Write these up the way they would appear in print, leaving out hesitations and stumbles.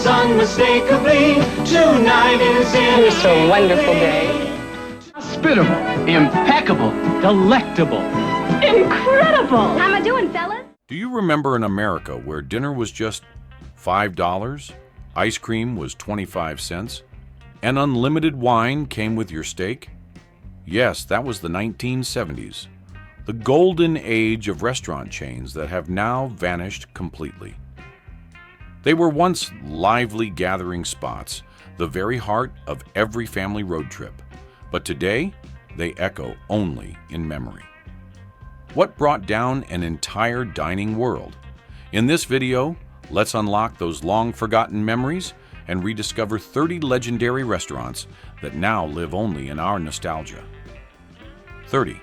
is unmistakably tonight is in. It was a wonderful day. Hospitable, impeccable, delectable. Incredible! How am I doing, fellas? Do you remember an America where dinner was just $5, ice cream was 25 cents, and unlimited wine came with your steak? Yes, that was the 1970s, the golden age of restaurant chains that have now vanished completely. They were once lively gathering spots, the very heart of every family road trip, but today they echo only in memory. What brought down an entire dining world? In this video, let's unlock those long-forgotten memories and rediscover 30 legendary restaurants that now live only in our nostalgia. 30.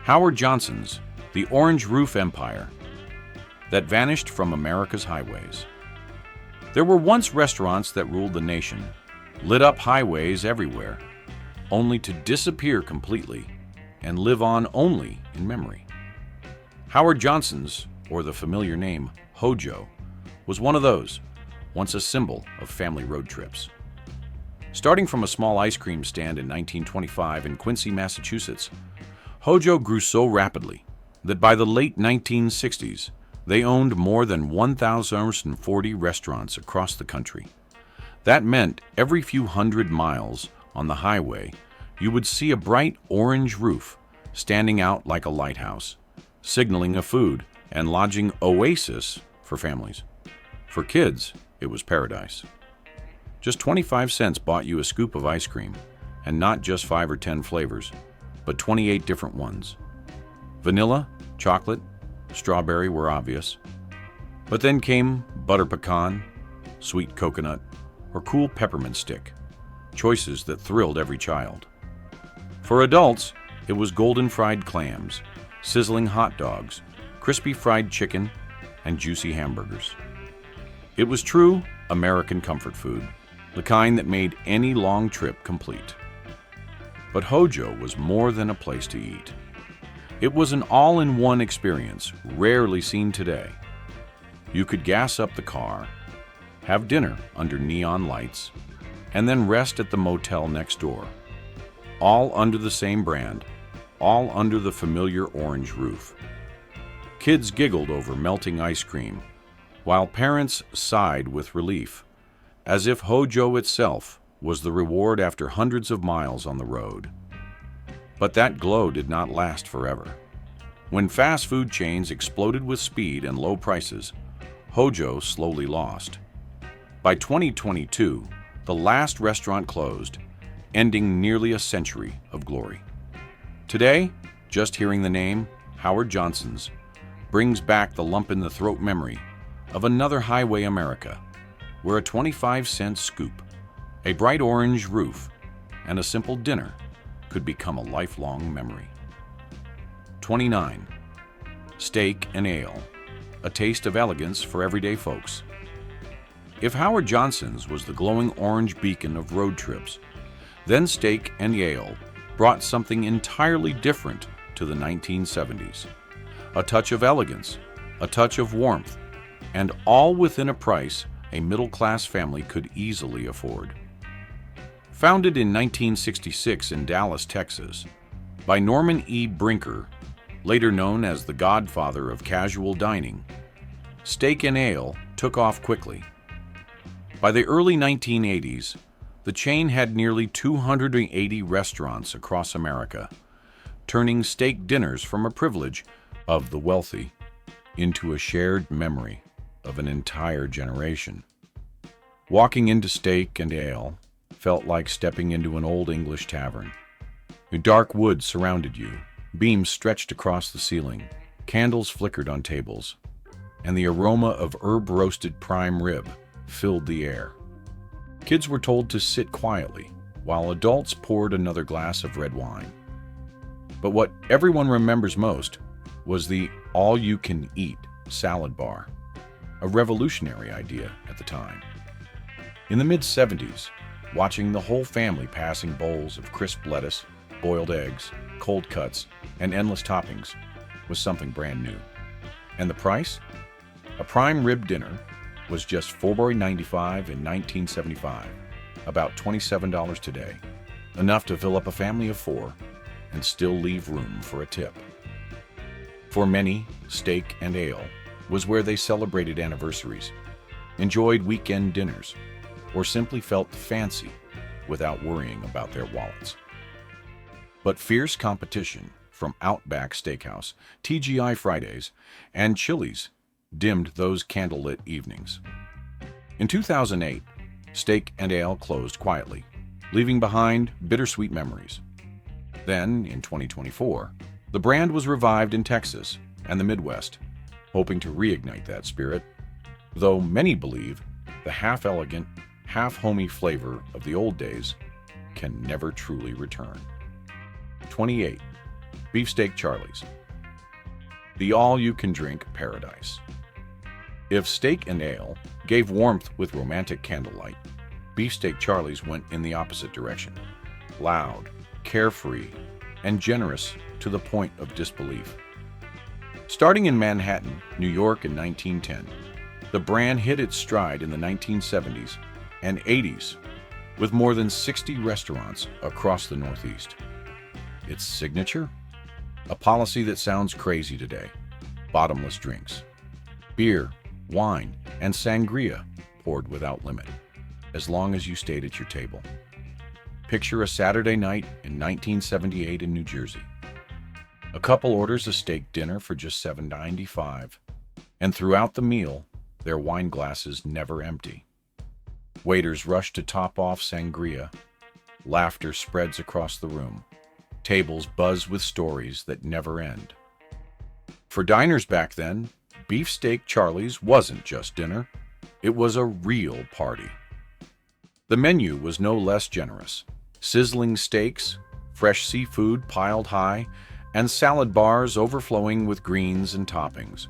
Howard Johnson's, the Orange Roof Empire that vanished from America's highways. There were once restaurants that ruled the nation, lit up highways everywhere, only to disappear completely and live on only in memory. Howard Johnson's, or the familiar name Hojo, was one of those, once a symbol of family road trips. Starting from a small ice cream stand in 1925 in Quincy, Massachusetts, Hojo grew so rapidly that by the late 1960s, they owned more than 1,040 restaurants across the country. That meant every few hundred miles on the highway, you would see a bright orange roof standing out like a lighthouse, signaling a food and lodging oasis for families. For kids, it was paradise. Just 25 cents bought you a scoop of ice cream, and not just 5 or 10 flavors, but 28 different ones. Vanilla, chocolate, strawberry were obvious, but then came butter pecan, sweet coconut, or cool peppermint stick, choices that thrilled every child. For adults, it was golden fried clams, sizzling hot dogs, crispy fried chicken, and juicy hamburgers. It was true American comfort food, the kind that made any long trip complete. But Hojo was more than a place to eat. It was an all-in-one experience, rarely seen today. You could gas up the car, have dinner under neon lights, and then rest at the motel next door, all under the same brand, all under the familiar orange roof. Kids giggled over melting ice cream, while parents sighed with relief, as if Hojo itself was the reward after hundreds of miles on the road. But that glow did not last forever. When fast food chains exploded with speed and low prices, Hojo slowly lost. By 2022, the last restaurant closed, ending nearly a century of glory. Today, just hearing the name Howard Johnson's brings back the lump-in-the-throat memory of another highway America, where a 25-cent scoop, a bright orange roof, and a simple dinner could become a lifelong memory. 29. Steak and Ale, a taste of elegance for everyday folks. If Howard Johnson's was the glowing orange beacon of road trips, then Steak and Ale brought something entirely different to the 1970s. A touch of elegance, a touch of warmth, and all within a price a middle-class family could easily afford. Founded in 1966 in Dallas, Texas, by Norman E. Brinker, later known as the godfather of casual dining, Steak and Ale took off quickly. By the early 1980s, the chain had nearly 280 restaurants across America, turning steak dinners from a privilege of the wealthy into a shared memory of an entire generation. Walking into Steak and Ale felt like stepping into an old English tavern. A dark wood surrounded you, beams stretched across the ceiling, candles flickered on tables, and the aroma of herb-roasted prime rib filled the air. Kids were told to sit quietly, while adults poured another glass of red wine. But what everyone remembers most was the all-you-can-eat salad bar, a revolutionary idea at the time. In the mid-70s, watching the whole family passing bowls of crisp lettuce, boiled eggs, cold cuts, and endless toppings was something brand new. And the price? A prime rib dinner, was just $4.95 in 1975, about $27 today, enough to fill up a family of 4 and still leave room for a tip. For many, steak and ale was where they celebrated anniversaries, enjoyed weekend dinners, or simply felt fancy without worrying about their wallets. But fierce competition from Outback Steakhouse, TGI Fridays, and Chili's dimmed those candlelit evenings. In 2008, Steak and Ale closed quietly, leaving behind bittersweet memories. Then, in 2024, the brand was revived in Texas and the Midwest, hoping to reignite that spirit, though many believe the half-elegant, half-homey flavor of the old days can never truly return. 28. Beefsteak Charlie's. The all-you-can-drink paradise. If Steak and Ale gave warmth with romantic candlelight, Beefsteak Charlie's went in the opposite direction. Loud, carefree, and generous to the point of disbelief. Starting in Manhattan, New York in 1910, the brand hit its stride in the 1970s and 80s with more than 60 restaurants across the Northeast. Its signature? A policy that sounds crazy today: bottomless drinks. Beer, wine, and sangria poured without limit, as long as you stayed at your table. Picture a Saturday night in 1978 in New Jersey. A couple orders a steak dinner for just $7.95, and throughout the meal, their wine glasses never empty. Waiters rush to top off sangria. Laughter spreads across the room. Tables buzz with stories that never end. For diners back then, Beefsteak Charlie's wasn't just dinner. It was a real party. The menu was no less generous. Sizzling steaks, fresh seafood piled high, and salad bars overflowing with greens and toppings.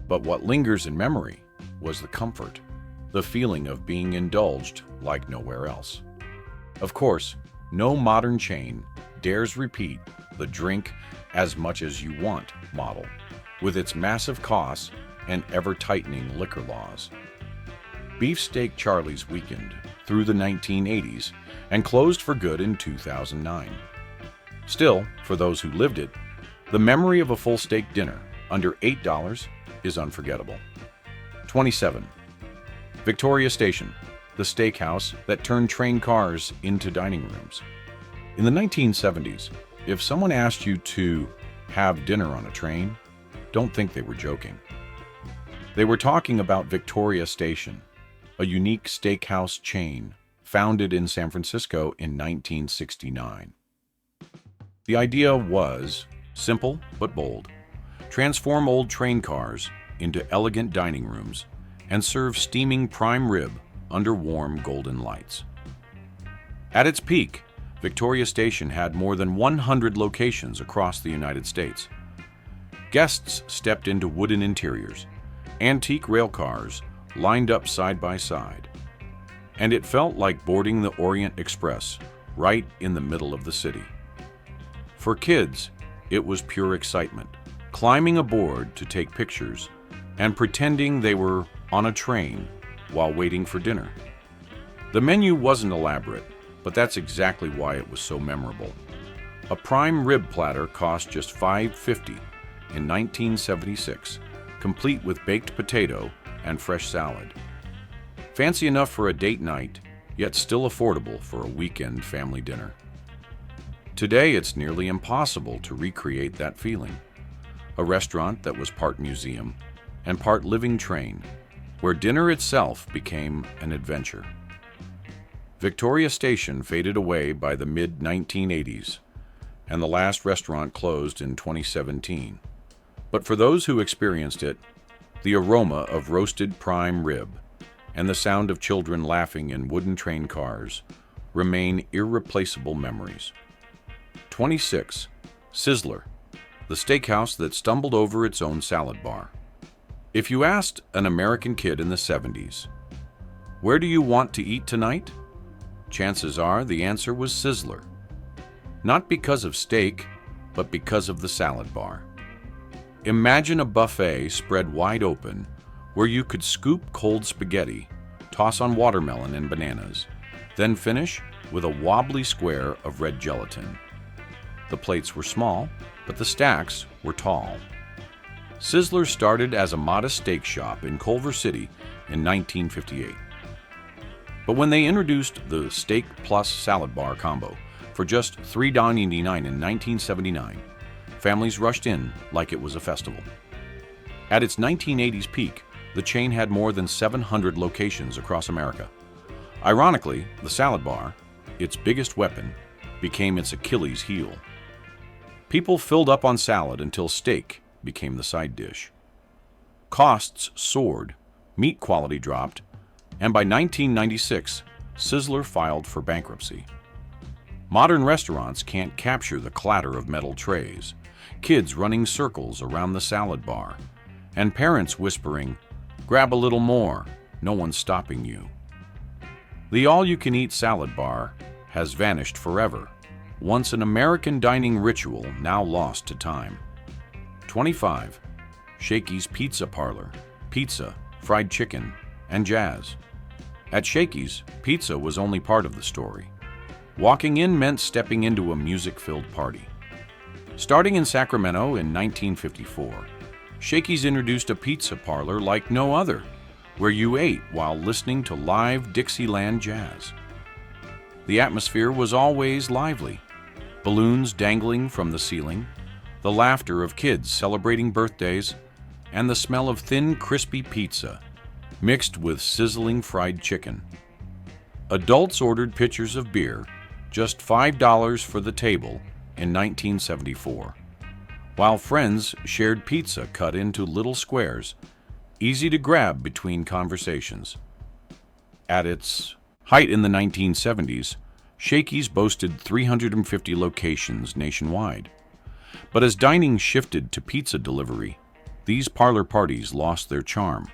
But what lingers in memory was the comfort, the feeling of being indulged like nowhere else. Of course, no modern chain dares repeat the drink as much as you want model, with its massive costs and ever-tightening liquor laws. Beefsteak Charlie's weakened through the 1980s and closed for good in 2009. Still, for those who lived it, the memory of a full steak dinner under $8 is unforgettable. 27. Victoria Station, the steakhouse that turned train cars into dining rooms. In the 1970s, if someone asked you to have dinner on a train, don't think they were joking. They were talking about Victoria Station, a unique steakhouse chain founded in San Francisco in 1969. The idea was simple but bold: transform old train cars into elegant dining rooms and serve steaming prime rib under warm golden lights. At its peak, Victoria Station had more than 100 locations across the United States. Guests stepped into wooden interiors, antique rail cars lined up side by side, and it felt like boarding the Orient Express right in the middle of the city. For kids, it was pure excitement, climbing aboard to take pictures and pretending they were on a train while waiting for dinner. The menu wasn't elaborate, but that's exactly why it was so memorable. A prime rib platter cost just $5.50 in 1976, complete with baked potato and fresh salad. Fancy enough for a date night, yet still affordable for a weekend family dinner. Today, it's nearly impossible to recreate that feeling. A restaurant that was part museum and part living train, where dinner itself became an adventure. Victoria Station faded away by the mid-1980s, and the last restaurant closed in 2017. But for those who experienced it, the aroma of roasted prime rib and the sound of children laughing in wooden train cars remain irreplaceable memories. 26. Sizzler, the steakhouse that stumbled over its own salad bar. If you asked an American kid in the 70s, "Where do you want to eat tonight?" chances are the answer was Sizzler. Not because of steak, but because of the salad bar. Imagine a buffet spread wide open where you could scoop cold spaghetti, toss on watermelon and bananas, then finish with a wobbly square of red gelatin. The plates were small, but the stacks were tall. Sizzler started as a modest steak shop in Culver City in 1958. But when they introduced the Steak Plus Salad Bar combo for just $3.99 in 1979, families rushed in like it was a festival. At its 1980s peak, the chain had more than 700 locations across America. Ironically, the salad bar, its biggest weapon, became its Achilles heel. People filled up on salad until steak became the side dish. Costs soared, meat quality dropped, and by 1996, Sizzler filed for bankruptcy. Modern restaurants can't capture the clatter of metal trays, kids running circles around the salad bar, and parents whispering, "Grab a little more, no one's stopping you." The all-you-can-eat salad bar has vanished forever, once an American dining ritual now lost to time. 25. Shakey's Pizza Parlor, pizza, fried chicken, and jazz. At Shakey's, pizza was only part of the story. Walking in meant stepping into a music-filled party. Starting in Sacramento in 1954, Shakey's introduced a pizza parlor like no other, where you ate while listening to live Dixieland jazz. The atmosphere was always lively, balloons dangling from the ceiling, the laughter of kids celebrating birthdays, and the smell of thin, crispy pizza mixed with sizzling fried chicken. Adults ordered pitchers of beer, just $5 for the table, in 1974, while friends shared pizza cut into little squares, easy to grab between conversations. At its height in the 1970s, Shakey's boasted 350 locations nationwide. But as dining shifted to pizza delivery, these parlor parties lost their charm.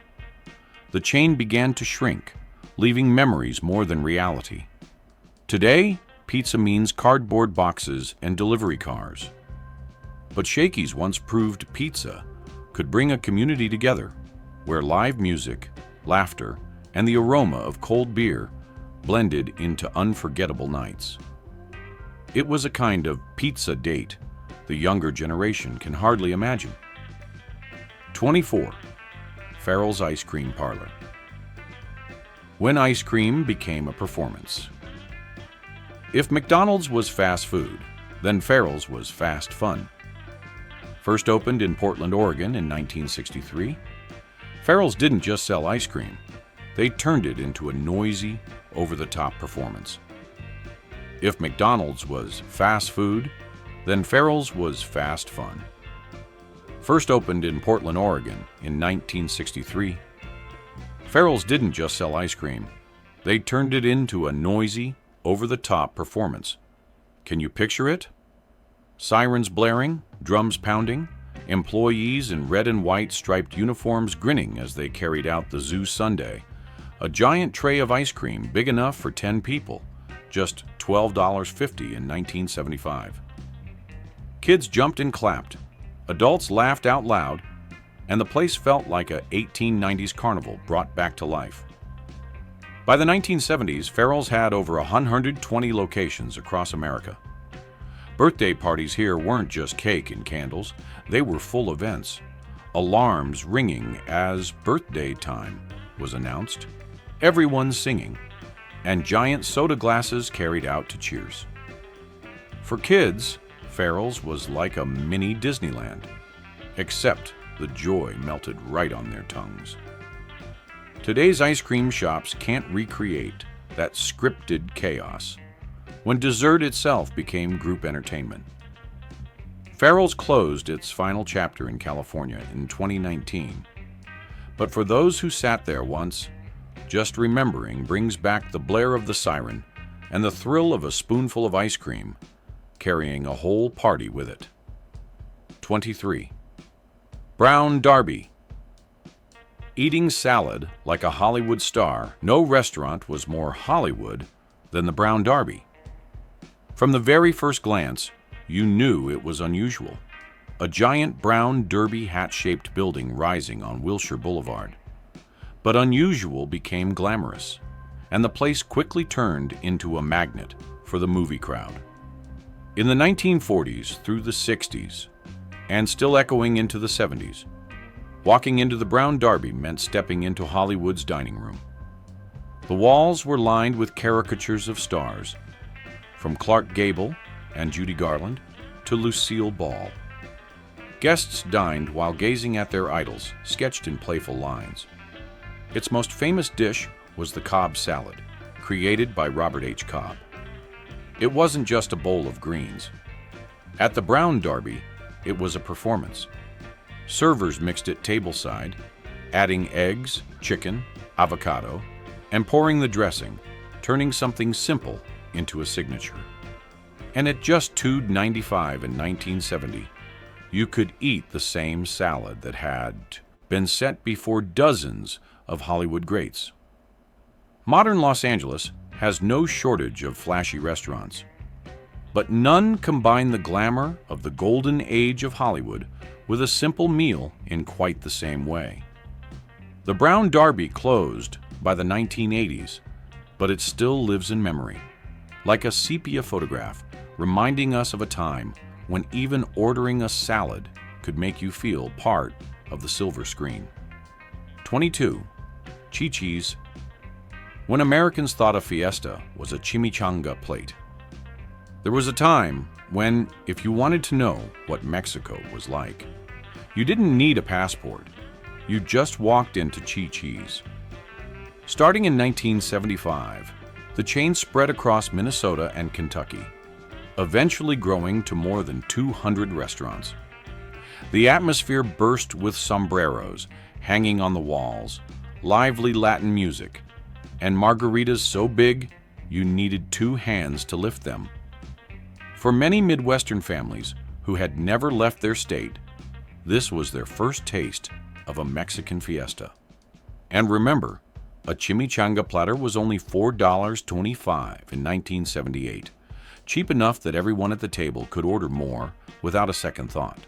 The chain began to shrink, leaving memories more than reality. Today, pizza means cardboard boxes and delivery cars. But Shakey's once proved pizza could bring a community together, where live music, laughter, and the aroma of cold beer blended into unforgettable nights. It was a kind of pizza date the younger generation can hardly imagine. 24. Farrell's Ice Cream Parlor. When ice cream became a performance. If McDonald's was fast food, then Farrell's was fast fun. First opened in Portland, Oregon in 1963, Farrell's didn't just sell ice cream. They turned it into a noisy, over-the-top performance. If McDonald's was fast food, then Farrell's was fast fun. First opened in Portland, Oregon in 1963, Farrell's didn't just sell ice cream. They turned it into a noisy, over-the-top performance. Can you picture it? Sirens blaring, drums pounding, employees in red and white striped uniforms grinning as they carried out the Zoo Sundae, a giant tray of ice cream big enough for 10 people, just $12.50 in 1975. Kids jumped and clapped, adults laughed out loud, and the place felt like a 1890s carnival brought back to life. By the 1970s, Farrell's had over 120 locations across America. Birthday parties here weren't just cake and candles, they were full events. Alarms ringing as birthday time was announced, everyone singing, and giant soda glasses carried out to cheers. For kids, Farrell's was like a mini Disneyland, except the joy melted right on their tongues. Today's ice cream shops can't recreate that scripted chaos, when dessert itself became group entertainment. Farrell's closed its final chapter in California in 2019, but for those who sat there once, just remembering brings back the blare of the siren and the thrill of a spoonful of ice cream, carrying a whole party with it. 23. Brown Derby. Eating salad like a Hollywood star, no restaurant was more Hollywood than the Brown Derby. From the very first glance, you knew it was unusual. A giant brown derby hat-shaped building rising on Wilshire Boulevard. But unusual became glamorous, and the place quickly turned into a magnet for the movie crowd. In the 1940s through the 60s, and still echoing into the 70s, walking into the Brown Derby meant stepping into Hollywood's dining room. The walls were lined with caricatures of stars, from Clark Gable and Judy Garland to Lucille Ball. Guests dined while gazing at their idols, sketched in playful lines. Its most famous dish was the Cobb salad, created by Robert H. Cobb. It wasn't just a bowl of greens. At the Brown Derby, it was a performance. Servers mixed it tableside, adding eggs, chicken, avocado, and pouring the dressing, turning something simple into a signature. And at just $2.95 in 1970, you could eat the same salad that had been set before dozens of Hollywood greats. Modern Los Angeles has no shortage of flashy restaurants, but none combine the glamour of the golden age of Hollywood with a simple meal in quite the same way. The Brown Derby closed by the 1980s, but it still lives in memory, like a sepia photograph reminding us of a time when even ordering a salad could make you feel part of the silver screen. 22. Chi-Chi's. When Americans thought a fiesta was a chimichanga plate. There was a time when, if you wanted to know what Mexico was like, you didn't need a passport. You just walked into Chi-Chi's. Starting in 1975, the chain spread across Minnesota and Kentucky, eventually growing to more than 200 restaurants. The atmosphere burst with sombreros hanging on the walls, lively Latin music, and margaritas so big you needed two hands to lift them. For many Midwestern families who had never left their state, this was their first taste of a Mexican fiesta. And remember, a chimichanga platter was only $4.25 in 1978. Cheap enough that everyone at the table could order more without a second thought.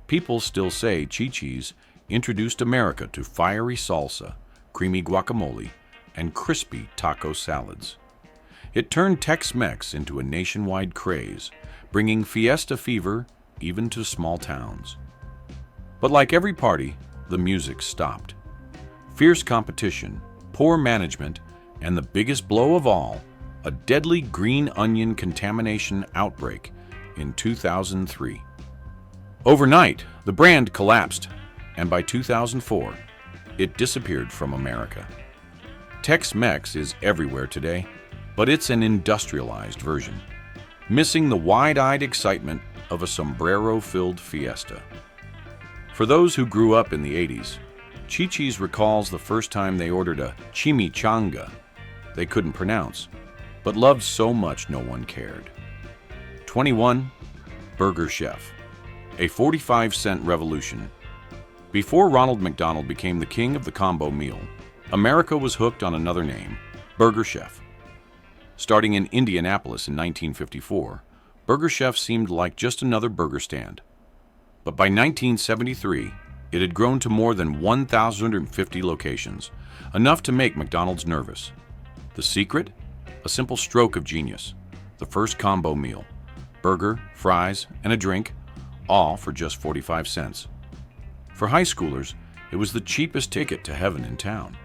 People still say Chi-Chi's introduced America to fiery salsa, creamy guacamole, and crispy taco salads. It turned Tex-Mex into a nationwide craze, bringing fiesta fever even to small towns. But like every party, the music stopped. Fierce competition, poor management, and the biggest blow of all, a deadly green onion contamination outbreak in 2003. Overnight, the brand collapsed, and by 2004, it disappeared from America. Tex-Mex is everywhere today, but it's an industrialized version, missing the wide-eyed excitement of a sombrero-filled fiesta. For those who grew up in the 80s, Chi-Chi's recalls the first time they ordered a chimichanga they couldn't pronounce, but loved so much no one cared. 21. Burger Chef. A 45-cent revolution. Before Ronald McDonald became the king of the combo meal, America was hooked on another name, Burger Chef. Starting in Indianapolis in 1954, Burger Chef seemed like just another burger stand. But by 1973, it had grown to more than 1,050 locations, enough to make McDonald's nervous. The secret? A simple stroke of genius. The first combo meal. Burger, fries, and a drink, all for just 45 cents. For high schoolers, it was the cheapest ticket to heaven in town.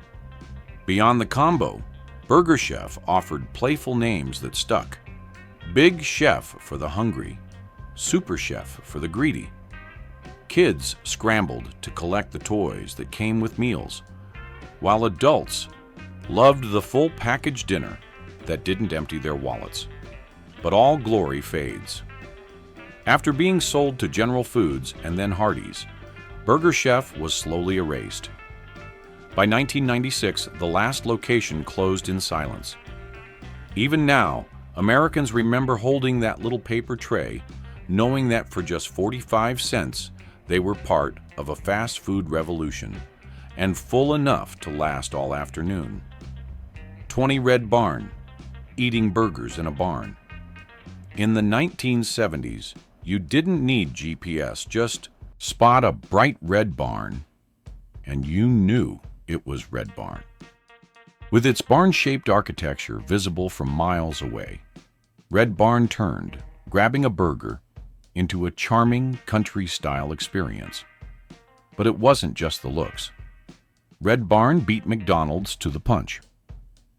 Beyond the combo, Burger Chef offered playful names that stuck. Big Chef for the hungry, Super Chef for the greedy. Kids scrambled to collect the toys that came with meals, while adults loved the full package dinner that didn't empty their wallets. But all glory fades. After being sold to General Foods and then Hardee's, Burger Chef was slowly erased. By 1996, the last location closed in silence. Even now, Americans remember holding that little paper tray, knowing that for just 45 cents, they were part of a fast food revolution, and full enough to last all afternoon. 20 Red Barn. Eating burgers in a barn. In the 1970s, you didn't need GPS, just spot a bright red barn, and you knew it was Red Barn. With its barn-shaped architecture visible from miles away, Red Barn turned, grabbing a burger, into a charming country-style experience. But it wasn't just the looks. Red Barn beat McDonald's to the punch.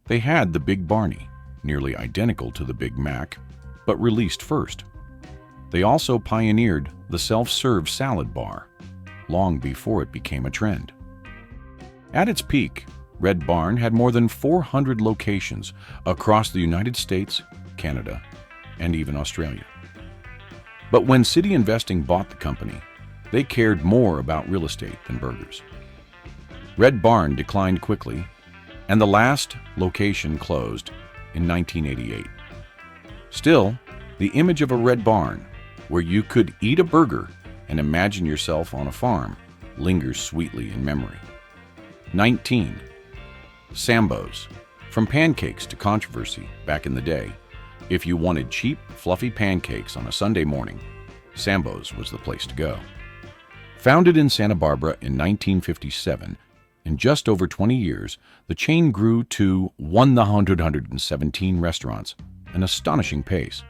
They had the Big Barney, nearly identical to the Big Mac, but released first. They also pioneered the self-serve salad bar, long before it became a trend. At its peak, Red Barn had more than 400 locations across the United States, Canada, and even Australia. But when City Investing bought the company, they cared more about real estate than burgers. Red Barn declined quickly, and the last location closed in 1988. Still, the image of a Red Barn, where you could eat a burger and imagine yourself on a farm, lingers sweetly in memory. 19. Sambo's. From pancakes to controversy back in the day, if you wanted cheap, fluffy pancakes on a Sunday morning, Sambo's was the place to go. Founded in Santa Barbara in 1957, in just over 20 years, the chain grew to 117 restaurants, an astonishing pace.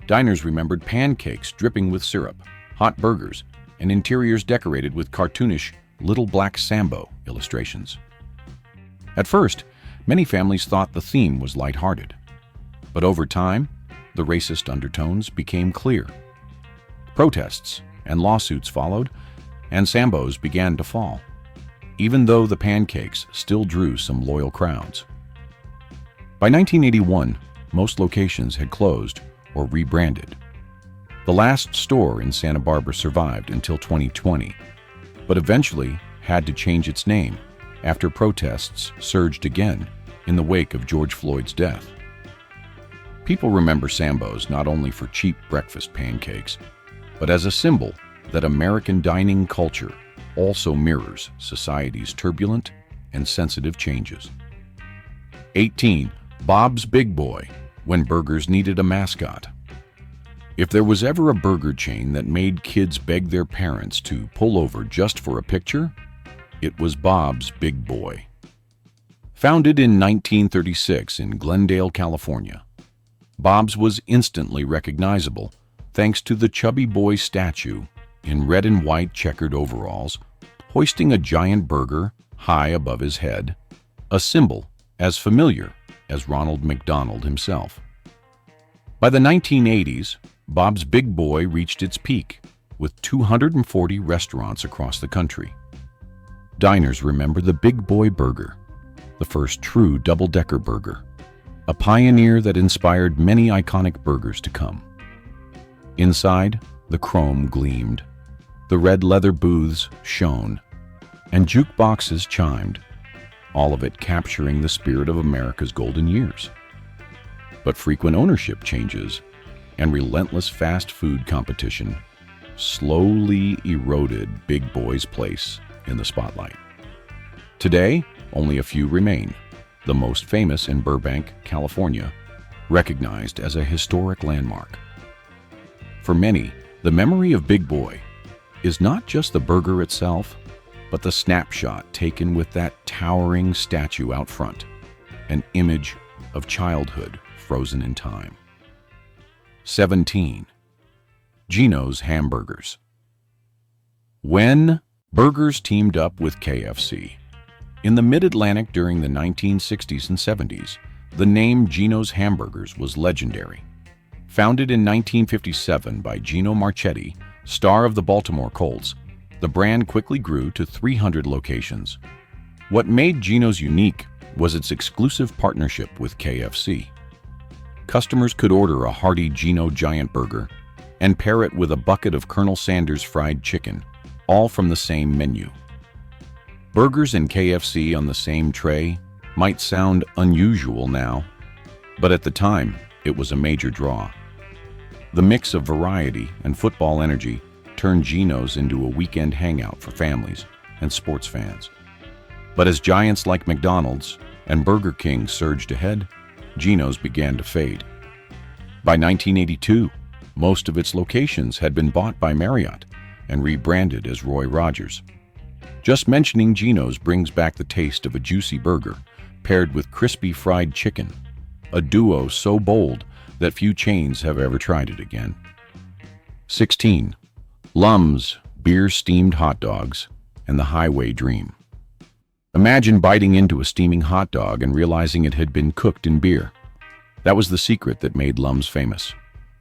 Diners remembered pancakes dripping with syrup, hot burgers, and interiors decorated with cartoonish little black Sambo illustrations. At first, many families thought the theme was lighthearted. But over time, the racist undertones became clear. Protests and lawsuits followed, and Sambo's began to fall, even though the pancakes still drew some loyal crowds. By 1981, most locations had closed or rebranded. The last store in Santa Barbara survived until 2020, but eventually had to change its name after protests surged again in the wake of George Floyd's death. People remember Sambo's not only for cheap breakfast pancakes, but as a symbol that American dining culture also mirrors society's turbulent and sensitive changes. 18. Bob's Big Boy, when burgers needed a mascot. If there was ever a burger chain that made kids beg their parents to pull over just for a picture, it was Bob's Big Boy. Founded in 1936 in Glendale, California, Bob's was instantly recognizable thanks to the chubby boy statue in red and white checkered overalls, hoisting a giant burger high above his head, a symbol as familiar as Ronald McDonald himself. By the 1980s, Bob's Big Boy reached its peak, with 240 restaurants across the country. Diners remember the Big Boy Burger, the first true double-decker burger, a pioneer that inspired many iconic burgers to come. Inside, the chrome gleamed, the red leather booths shone, and jukeboxes chimed, all of it capturing the spirit of America's golden years. But frequent ownership changes and relentless fast food competition slowly eroded Big Boy's place in the spotlight. Today, only a few remain, the most famous in Burbank, California, recognized as a historic landmark. For many, the memory of Big Boy is not just the burger itself, but the snapshot taken with that towering statue out front, an image of childhood frozen in time. 17. Geno's Hamburgers. When burgers teamed up with KFC. In the Mid-Atlantic during the 1960s and 70s, the name Geno's Hamburgers was legendary. Founded in 1957 by Gino Marchetti, star of the Baltimore Colts, the brand quickly grew to 300 locations. What made Geno's unique was its exclusive partnership with KFC. Customers could order a hearty Geno Giant Burger and pair it with a bucket of Colonel Sanders fried chicken, all from the same menu. Burgers and KFC on the same tray might sound unusual now, but at the time, it was a major draw. The mix of variety and football energy turned Geno's into a weekend hangout for families and sports fans. But as giants like McDonald's and Burger King surged ahead, Geno's began to fade. By 1982, most of its locations had been bought by Marriott and rebranded as Roy Rogers. Just mentioning Geno's brings back the taste of a juicy burger paired with crispy fried chicken, a duo so bold that few chains have ever tried it again. 16. Lum's beer-steamed hot dogs and the highway dream. Imagine biting into a steaming hot dog and realizing it had been cooked in beer. That was the secret that made Lum's famous,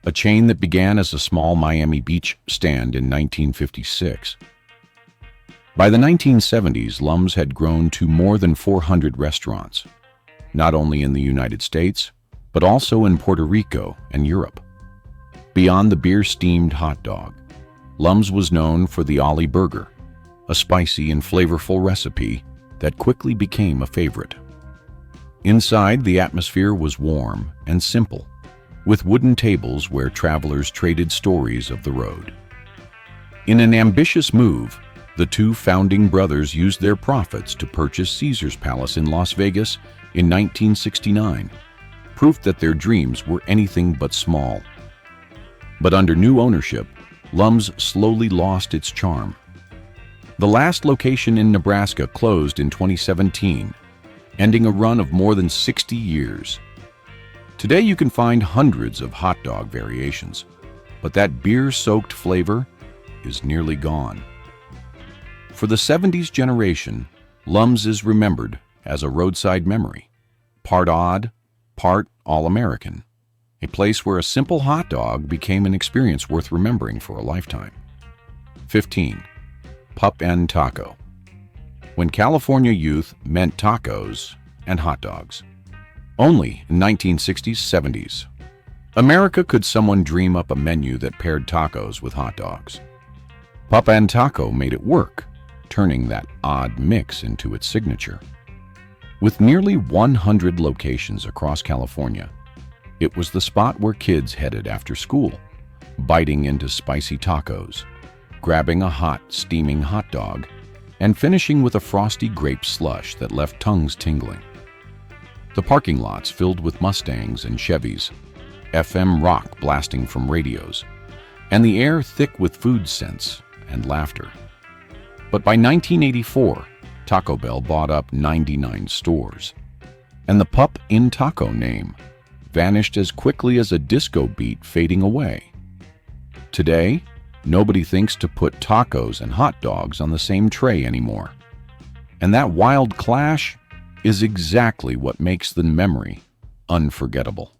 a chain that began as a small Miami Beach stand in 1956. By the 1970s, Lum's had grown to more than 400 restaurants, not only in the United States, but also in Puerto Rico and Europe. Beyond the beer-steamed hot dog, Lum's was known for the Ollie Burger, a spicy and flavorful recipe that quickly became a favorite. Inside, the atmosphere was warm and simple, with wooden tables where travelers traded stories of the road. In an ambitious move, the two founding brothers used their profits to purchase Caesar's Palace in Las Vegas in 1969, proof that their dreams were anything but small. But under new ownership, Lum's slowly lost its charm. The last location in Nebraska closed in 2017, ending a run of more than 60 years. Today you can find hundreds of hot dog variations, but that beer-soaked flavor is nearly gone. For the 70s generation, Lum's is remembered as a roadside memory, part odd, part all-American, a place where a simple hot dog became an experience worth remembering for a lifetime. 15. Pup and Taco. When California youth meant tacos and hot dogs. Only in 1960s, 70s. America could someone dream up a menu that paired tacos with hot dogs. Pup and Taco made it work, turning that odd mix into its signature. With nearly 100 locations across California, it was the spot where kids headed after school, biting into spicy tacos, grabbing a hot, steaming hot dog, and finishing with a frosty grape slush that left tongues tingling. The parking lots filled with Mustangs and Chevys, FM rock blasting from radios, and the air thick with food scents and laughter. But by 1984, Taco Bell bought up 99 stores, and the Pup in Taco name vanished as quickly as a disco beat fading away. Today, nobody thinks to put tacos and hot dogs on the same tray anymore. And that wild clash is exactly what makes the memory unforgettable.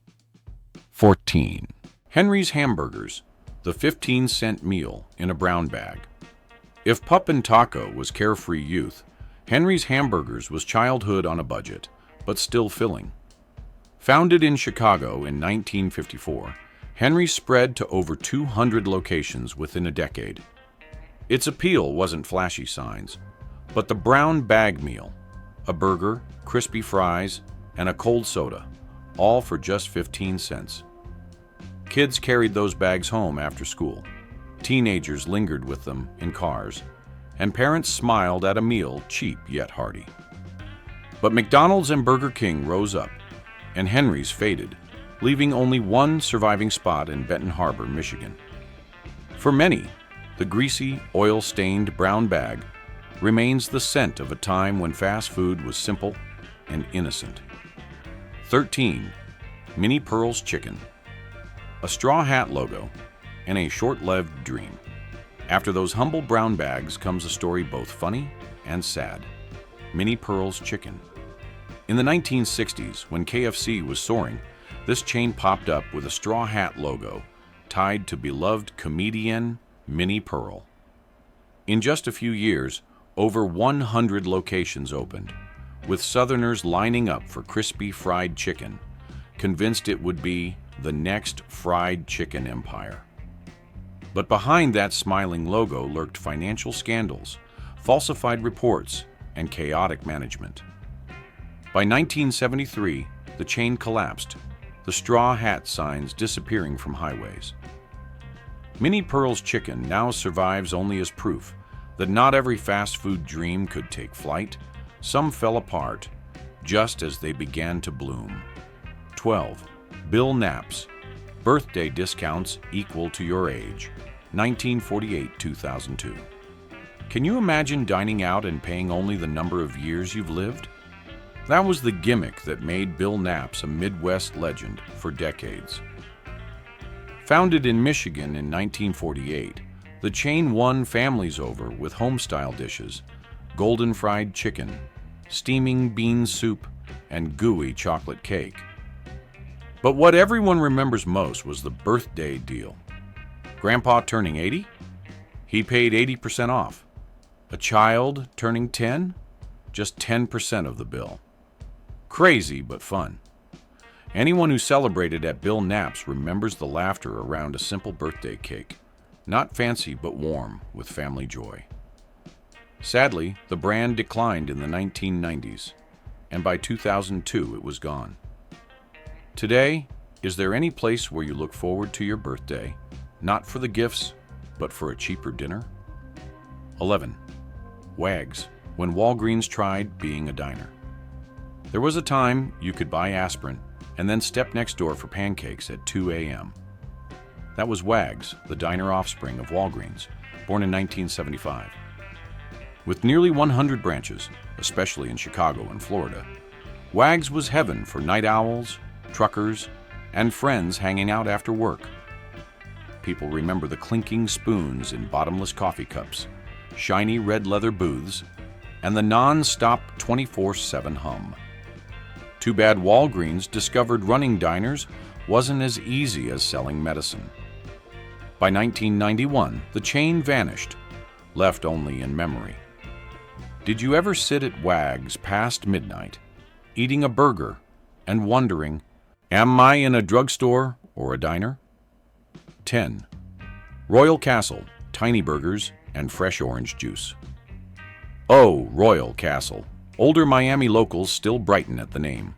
14. Henry's Hamburgers, the 15-cent meal in a brown bag. If Pup and Taco was carefree youth, Henry's Hamburgers was childhood on a budget, but still filling. Founded in Chicago in 1954, Henry's spread to over 200 locations within a decade. Its appeal wasn't flashy signs, but the brown bag meal, a burger, crispy fries, and a cold soda, all for just 15 cents. Kids carried those bags home after school. Teenagers lingered with them in cars, and parents smiled at a meal cheap yet hearty. But McDonald's and Burger King rose up, and Henry's faded, leaving only one surviving spot in Benton Harbor, Michigan. For many, the greasy, oil-stained brown bag remains the scent of a time when fast food was simple and innocent. 13. Minnie Pearl's Chicken. A straw hat logo and a short-lived dream. After those humble brown bags comes a story both funny and sad. Minnie Pearl's Chicken. In the 1960s, when KFC was soaring, this chain popped up with a straw hat logo tied to beloved comedian Minnie Pearl. In just a few years, over 100 locations opened, with Southerners lining up for crispy fried chicken, convinced it would be the next fried chicken empire. But behind that smiling logo lurked financial scandals, falsified reports, and chaotic management. By 1973, the chain collapsed, the straw hat signs disappearing from highways. Minnie Pearl's Chicken now survives only as proof that not every fast food dream could take flight. Some fell apart just as they began to bloom. 12. Bill Knapp's Birthday Discounts Equal to Your Age, 1948-2002. Can you imagine dining out and paying only the number of years you've lived? That was the gimmick that made Bill Knapp's a Midwest legend for decades. Founded in Michigan in 1948, the chain won families over with home-style dishes, golden fried chicken, steaming bean soup, and gooey chocolate cake. But what everyone remembers most was the birthday deal. Grandpa turning 80? He paid 80% off. A child turning 10? Just 10% of the bill. Crazy but fun. Anyone who celebrated at Bill Knapp's remembers the laughter around a simple birthday cake. Not fancy but warm with family joy. Sadly, the brand declined in the 1990s, and by 2002 it was gone. Today, is there any place where you look forward to your birthday, not for the gifts, but for a cheaper dinner? 11. Wags, when Walgreens tried being a diner. There was a time you could buy aspirin and then step next door for pancakes at 2 a.m. That was Wags, the diner offspring of Walgreens, born in 1975. With nearly 100 branches, especially in Chicago and Florida, Wags was heaven for night owls, truckers, and friends hanging out after work. People remember the clinking spoons in bottomless coffee cups, shiny red leather booths, and the non-stop 24/7 hum. Too bad Walgreens discovered running diners wasn't as easy as selling medicine. By 1991, the chain vanished, left only in memory. Did you ever sit at Wags past midnight, eating a burger and wondering, am I in a drugstore or a diner? 10. Royal Castle, tiny burgers, and fresh orange juice. Oh, Royal Castle. Older Miami locals still brighten at the name.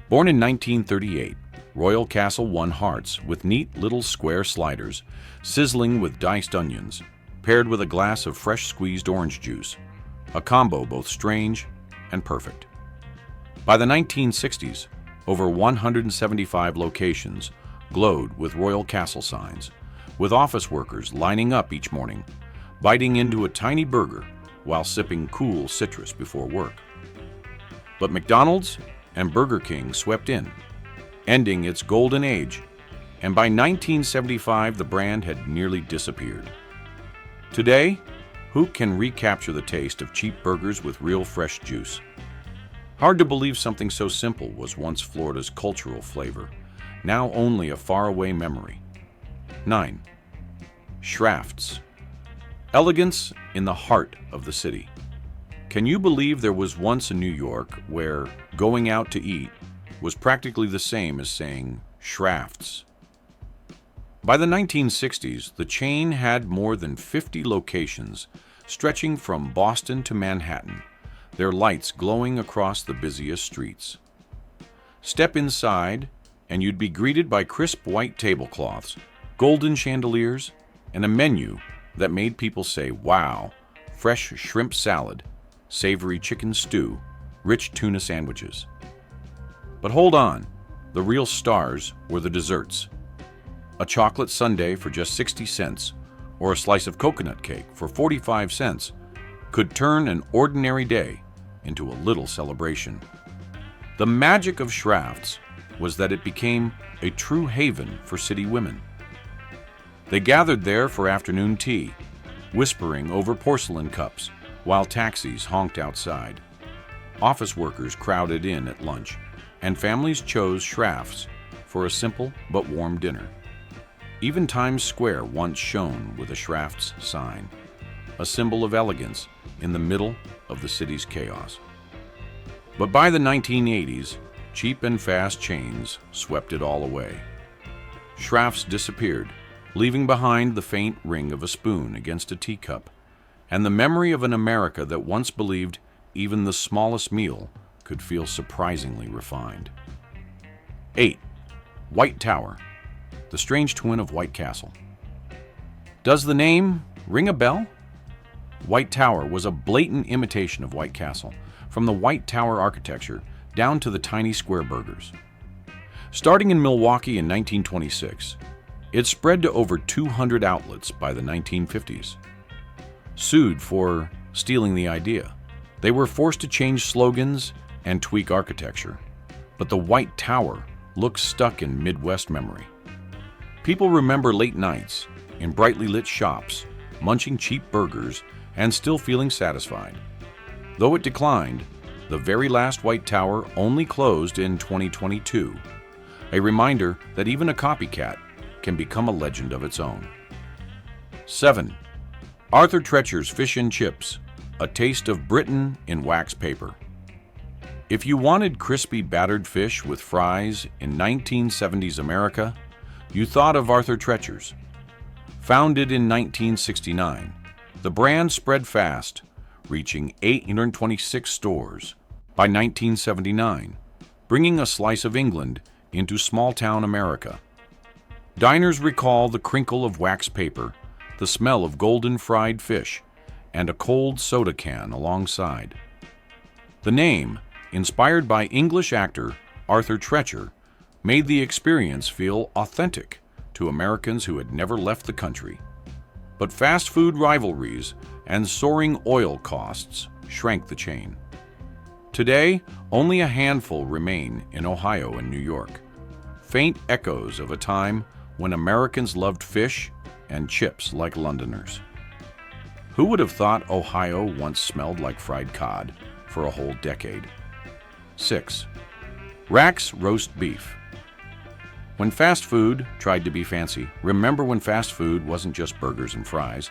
Born in 1938, Royal Castle won hearts with neat little square sliders, sizzling with diced onions, paired with a glass of fresh squeezed orange juice, a combo both strange and perfect. By the 1960s, over 175 locations glowed with Royal Castle signs, with office workers lining up each morning, biting into a tiny burger while sipping cool citrus before work. But McDonald's and Burger King swept in, ending its golden age, and by 1975 the brand had nearly disappeared. Today, who can recapture the taste of cheap burgers with real fresh juice? Hard to believe something so simple was once Florida's cultural flavor, now only a faraway memory. 9. Schrafft's. Elegance in the heart of the city. Can you believe there was once a New York where going out to eat was practically the same as saying Schrafft's? By the 1960s, the chain had more than 50 locations stretching from Boston to Manhattan, their lights glowing across the busiest streets. Step inside, and you'd be greeted by crisp white tablecloths, golden chandeliers, and a menu that made people say, wow, fresh shrimp salad, savory chicken stew, rich tuna sandwiches. But hold on, the real stars were the desserts. A chocolate sundae for just 60 cents, or a slice of coconut cake for 45 cents, could turn an ordinary day into a little celebration. The magic of Schrafft's was that it became a true haven for city women. They gathered there for afternoon tea, whispering over porcelain cups while taxis honked outside. Office workers crowded in at lunch, and families chose Schrafft's for a simple but warm dinner. Even Times Square once shone with a Schrafft's sign, a symbol of elegance in the middle of the city's chaos. But by the 1980s, cheap and fast chains swept it all away. Schrafft's disappeared, leaving behind the faint ring of a spoon against a teacup, and the memory of an America that once believed even the smallest meal could feel surprisingly refined. 8. White Tower, the strange twin of White Castle. Does the name ring a bell? White Tower was a blatant imitation of White Castle, from the White Tower architecture down to the tiny square burgers. Starting in Milwaukee in 1926, it spread to over 200 outlets by the 1950s. sued for stealing the idea. They were forced to change slogans and tweak architecture. But the White Tower looks stuck in Midwest memory. People remember late nights in brightly lit shops, munching cheap burgers, and still feeling satisfied. Though it declined, the very last White Tower only closed in 2022, a reminder that even a copycat can become a legend of its own. 7. Arthur Treacher's Fish and Chips, a taste of Britain in wax paper. If you wanted crispy battered fish with fries in 1970s America, you thought of Arthur Treacher's. Founded in 1969, the brand spread fast, reaching 826 stores by 1979, bringing a slice of England into small-town America. Diners recall the crinkle of wax paper, the smell of golden fried fish, and a cold soda can alongside. The name, inspired by English actor Arthur Treacher, made the experience feel authentic to Americans who had never left the country. But fast food rivalries and soaring oil costs shrank the chain. Today, only a handful remain in Ohio and New York, faint echoes of a time when Americans loved fish and chips like Londoners. Who would have thought Ohio once smelled like fried cod for a whole decade? 6. Rack's Roast Beef. When fast food tried to be fancy, remember when fast food wasn't just burgers and fries,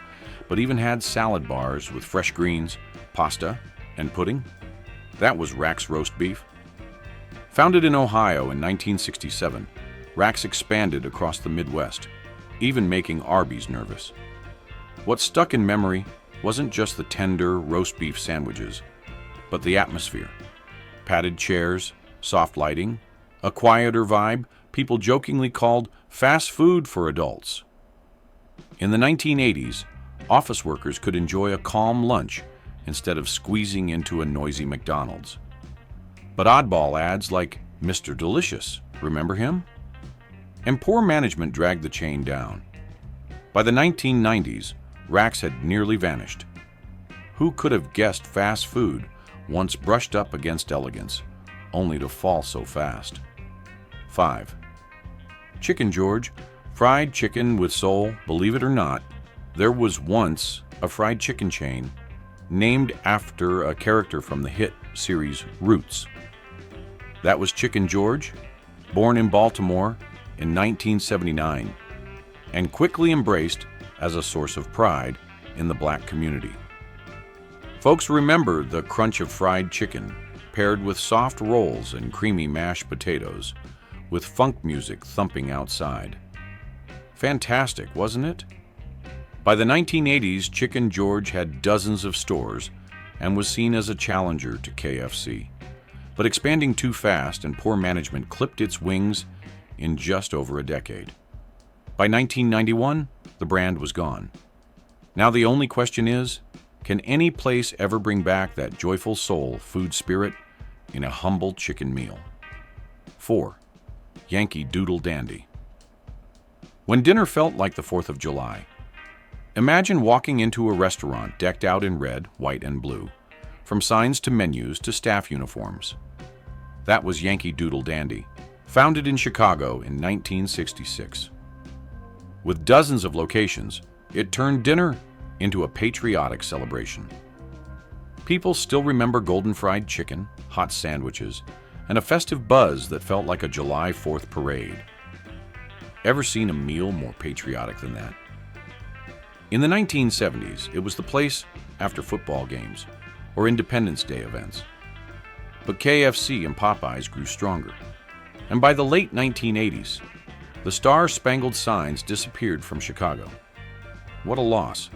but even had salad bars with fresh greens, pasta, and pudding? That was Rack's Roast Beef. Founded in Ohio in 1967, Rack's expanded across the Midwest, even making Arby's nervous. What stuck in memory wasn't just the tender roast beef sandwiches, but the atmosphere. Padded chairs, soft lighting, a quieter vibe people jokingly called fast food for adults. In the 1980s, office workers could enjoy a calm lunch instead of squeezing into a noisy McDonald's. But oddball ads like Mr. Delicious, remember him? And poor management dragged the chain down. By the 1990s, Rack's had nearly vanished. Who could have guessed fast food once brushed up against elegance, only to fall so fast? 5. Chicken George, fried chicken with soul. Believe it or not, there was once a fried chicken chain named after a character from the hit series Roots. That was Chicken George, born in Baltimore in 1979, and quickly embraced as a source of pride in the black community. Folks remember the crunch of fried chicken paired with soft rolls and creamy mashed potatoes, with funk music thumping outside. Fantastic, wasn't it? By the 1980s, Chicken George had dozens of stores and was seen as a challenger to KFC. But expanding too fast and poor management clipped its wings in just over a decade. By 1991, the brand was gone. Now the only question is, can any place ever bring back that joyful soul food spirit in a humble chicken meal? 4. Yankee Doodle Dandy. When dinner felt like the 4th of July, imagine walking into a restaurant decked out in red, white, and blue, from signs to menus to staff uniforms. That was Yankee Doodle Dandy, founded in Chicago in 1966. With dozens of locations, it turned dinner into a patriotic celebration. People still remember golden fried chicken, hot sandwiches, and a festive buzz that felt like a July 4th parade. Ever seen a meal more patriotic than that? In the 1970s, it was the place after football games or Independence Day events. But KFC and Popeyes grew stronger. And by the late 1980s, the star-spangled signs disappeared from Chicago. What a loss.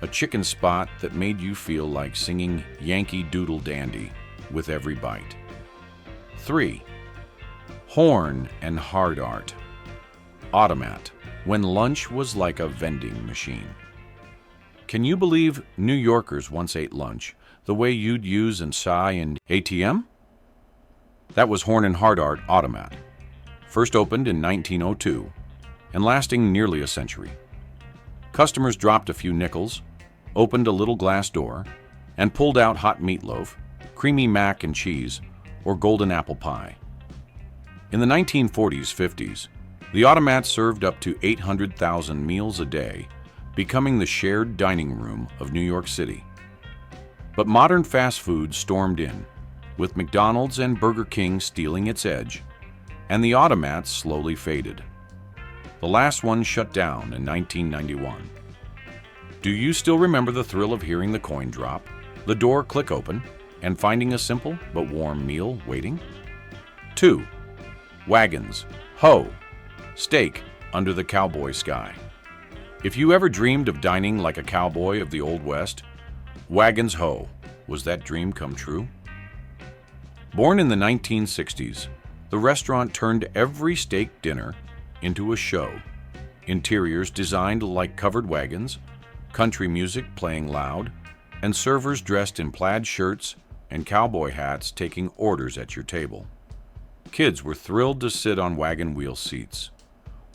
A chicken spot that made you feel like singing Yankee Doodle Dandy with every bite. 3. Horn and Hard Art. Automat, when lunch was like a vending machine. Can you believe New Yorkers once ate lunch the way you'd use and sigh in ATM? That was Horn and Hard Art Automat, first opened in 1902 and lasting nearly a century. Customers dropped a few nickels, opened a little glass door, and pulled out hot meatloaf, creamy mac and cheese, or golden apple pie. In the 1940s, 50s, the automats served up to 800,000 meals a day, becoming the shared dining room of New York City. But modern fast food stormed in, with McDonald's and Burger King stealing its edge, and the automats slowly faded. The last one shut down in 1991. Do you still remember the thrill of hearing the coin drop, the door click open, and finding a simple but warm meal waiting? 2. Wagons, ho, steak under the cowboy sky. If you ever dreamed of dining like a cowboy of the Old West, Wagons Ho was that dream come true? Born in the 1960s, the restaurant turned every steak dinner into a show. Interiors designed like covered wagons, country music playing loud, and servers dressed in plaid shirts and cowboy hats taking orders at your table. Kids were thrilled to sit on wagon wheel seats,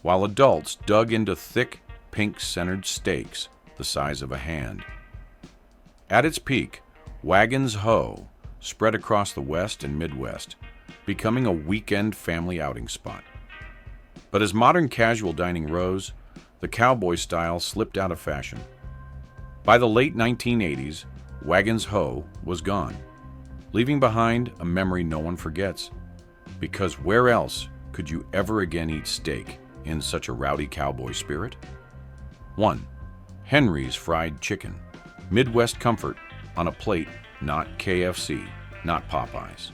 while adults dug into thick, pink-centered steaks the size of a hand. At its peak, Wagons Ho spread across the West and Midwest, becoming a weekend family outing spot. But as modern casual dining rose, the cowboy style slipped out of fashion. By the late 1980s, Wagons Ho was gone, leaving behind a memory no one forgets. Because where else could you ever again eat steak in such a rowdy cowboy spirit? 1. Henry's Fried Chicken. Midwest comfort on a plate, not KFC, not Popeyes.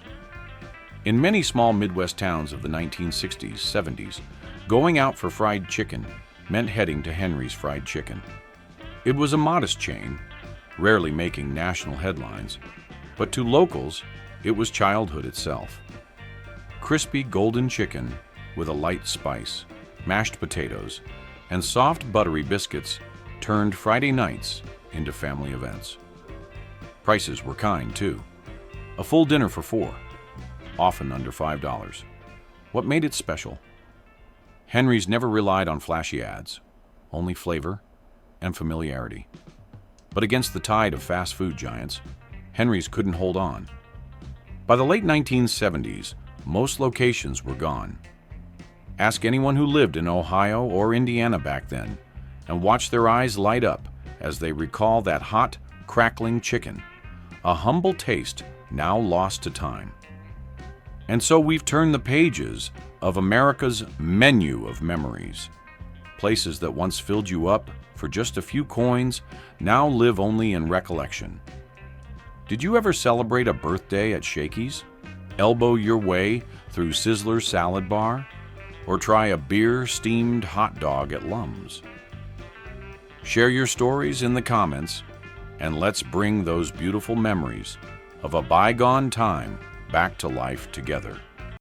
In many small Midwest towns of the 1960s, 70s, going out for fried chicken meant heading to Henry's Fried Chicken. It was a modest chain, rarely making national headlines, but to locals, it was childhood itself. Crispy golden chicken with a light spice, mashed potatoes, and soft buttery biscuits turned Friday nights into family events. Prices were kind, too. A full dinner for 4, often under $5. What made it special? Henry's never relied on flashy ads, only flavor and familiarity. But against the tide of fast food giants, Henry's couldn't hold on. By the late 1970s, most locations were gone. Ask anyone who lived in Ohio or Indiana back then, and watch their eyes light up as they recall that hot, crackling chicken, a humble taste now lost to time. And so we've turned the pages of America's menu of memories. Places that once filled you up for just a few coins now live only in recollection. Did you ever celebrate a birthday at Shakey's? Elbow your way through Sizzler's Salad Bar? Or try a beer-steamed hot dog at Lum's? Share your stories in the comments, and let's bring those beautiful memories of a bygone time back to life together.